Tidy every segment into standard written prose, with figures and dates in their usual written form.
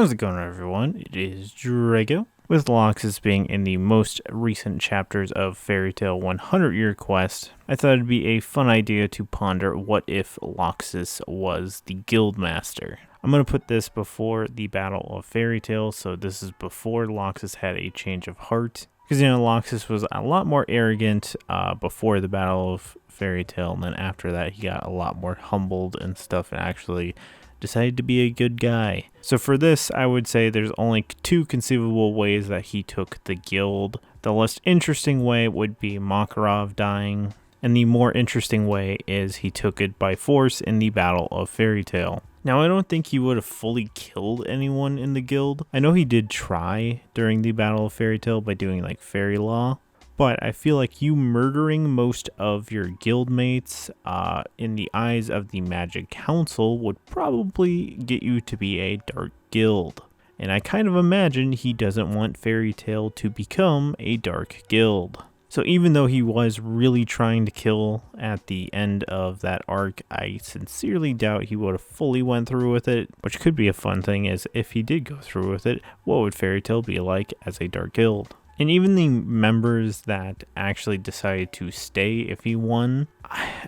How's it going, everyone? It is Drago. With Laxus being in the most recent chapters of Fairy Tail 100 Year Quest, I thought it'd be a fun idea to ponder what if Laxus was the Guildmaster. I'm going to put this before the Battle of Fairy Tail, so this is before Laxus had a change of heart. Because, Laxus was a lot more arrogant before the Battle of Fairy Tail, and then after that he got a lot more humbled and stuff and actually decided to be a good guy. So for this, I would say there's only two conceivable ways that he took the guild. The less interesting way would be Makarov dying, and the more interesting way is he took it by force in the Battle of Fairy Tail. Now, I don't think he would have fully killed anyone in the guild. I know he did try during the Battle of Fairy Tail by doing like fairy law, but I feel like you murdering most of your guildmates in the eyes of the Magic Council would probably get you to be a dark guild. And I kind of imagine he doesn't want Fairy Tail to become a dark guild. So even though he was really trying to kill at the end of that arc, I sincerely doubt he would have fully went through with it, which could be a fun thing is if he did go through with it, what would Fairy Tail be like as a dark guild? And even the members that actually decided to stay if he won,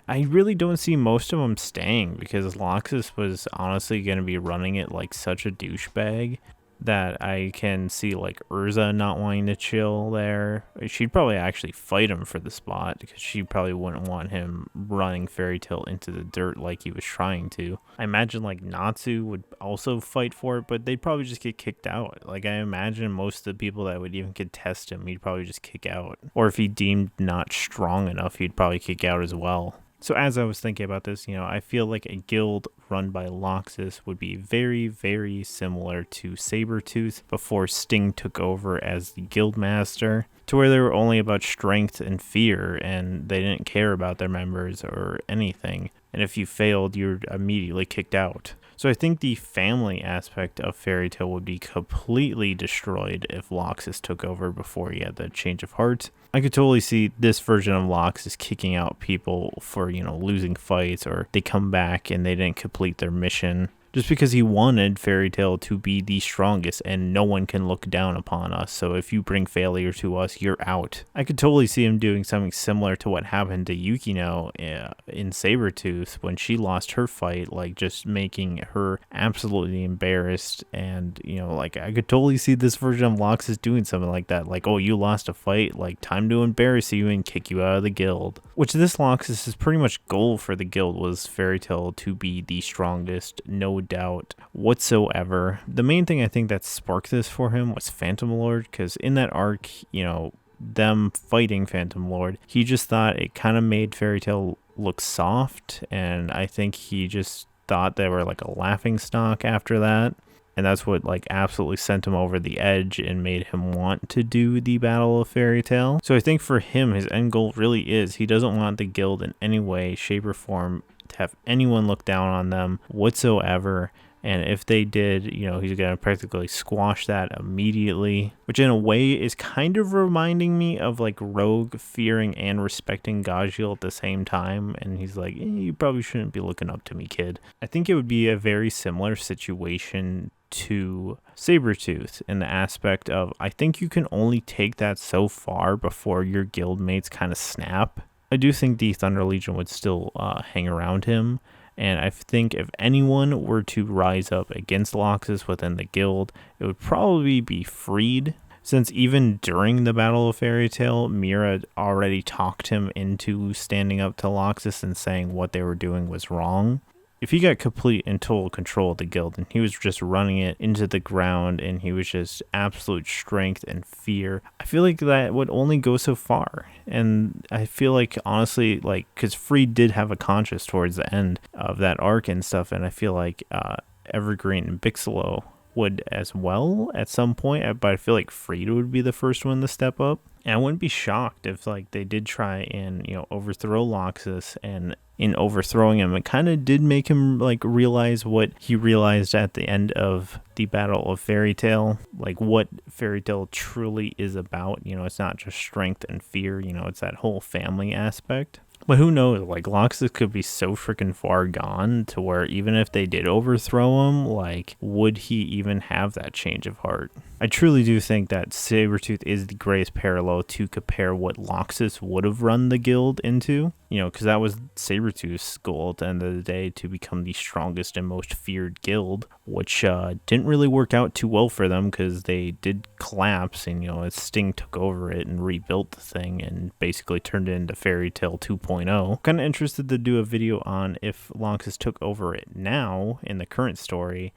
I really don't see most of them staying because Laxus was honestly going to be running it like such a douchebag that I can see like Urza not wanting to chill there. She'd probably actually fight him for the spot because she probably wouldn't want him running Fairy Tail into the dirt like he was trying to. I imagine like Natsu would also fight for it, but they'd probably just get kicked out. Like I imagine most of the people that would even contest him, he'd probably just kick out. Or if he deemed not strong enough, he'd probably kick out as well. So as I was thinking about this, I feel like a guild run by Laxus would be very, very similar to Sabertooth before Sting took over as the Guildmaster, to where they were only about strength and fear, and they didn't care about their members or anything. And if you failed, you're immediately kicked out. So I think the family aspect of Fairy Tail would be completely destroyed if Laxus took over before he had the change of heart. I could totally see this version of Laxus kicking out people for, losing fights, or they come back and they didn't complete their mission. Just because he wanted Fairy Tail to be the strongest and no one can look down upon us. So if you bring failure to us, you're out. I could totally see him doing something similar to what happened to Yukino in Sabertooth when she lost her fight, like just making her absolutely embarrassed. And, I could totally see this version of Laxus doing something like that. Like, oh, you lost a fight, like time to embarrass you and kick you out of the guild. Which this Laxus' pretty much goal for the guild was Fairy Tail to be the strongest, no doubt whatsoever. The main thing I think that sparked this for him was Phantom Lord, because in that arc, them fighting Phantom Lord, he just thought it kind of made Fairy Tail look soft, and I think he just thought they were like a laughing stock after that. And that's what absolutely sent him over the edge and made him want to do the Battle of Fairy Tail. So I think for him, his end goal really is he doesn't want the guild in any way, shape, or form to have anyone look down on them whatsoever. And if they did, he's going to practically squash that immediately, which in a way is kind of reminding me of like Rogue fearing and respecting Gajiel at the same time. And he's like, you probably shouldn't be looking up to me, kid. I think it would be a very similar situation to Sabertooth in the aspect of I think you can only take that so far before your guildmates kind of snap. I do think the Thunder Legion would still hang around him. And I think if anyone were to rise up against Laxus within the guild, it would probably be Freed. Since even during the Battle of Fairy Tail, Mira already talked him into standing up to Laxus and saying what they were doing was wrong. If he got complete and total control of the guild and he was just running it into the ground and he was just absolute strength and fear, I feel like that would only go so far. And I feel like honestly, because Freed did have a conscience towards the end of that arc and stuff, and I feel like Evergreen and Bixalo would as well at some point, but I feel like Freed would be the first one to step up. And I wouldn't be shocked if they did try and overthrow Laxus, and in overthrowing him, it kind of did make him realize what he realized at the end of the Battle of Fairy Tail, what Fairy Tail truly is about. It's not just strength and fear, it's that whole family aspect. But who knows, like, Laxus could be so freaking far gone to where even if they did overthrow him, like, would he even have that change of heart? I truly do think that Sabertooth is the greatest parallel to compare what Laxus would have run the guild into, you know, because that was Sabertooth's goal at the end of the day, to become the strongest and most feared guild, which didn't really work out too well for them because they did collapse, and, you know, Sting took over it and rebuilt the thing and basically turned it into Fairy Tail 2.0. Kind of interested to do a video on if Laxus took over it now in the current story,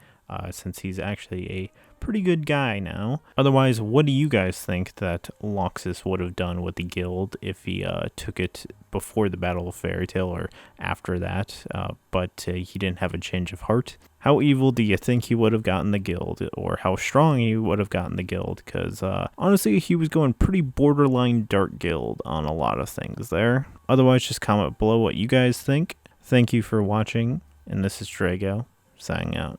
since he's actually a pretty good guy now. Otherwise, what do you guys think that Laxus would have done with the guild if he took it before the Battle of Fairy Tail or after that, but he didn't have a change of heart? How evil do you think he would have gotten the guild, or how strong he would have gotten the guild? Because honestly, he was going pretty borderline dark guild on a lot of things there. Otherwise, just comment below what you guys think. Thank you for watching, and this is Drago, signing out.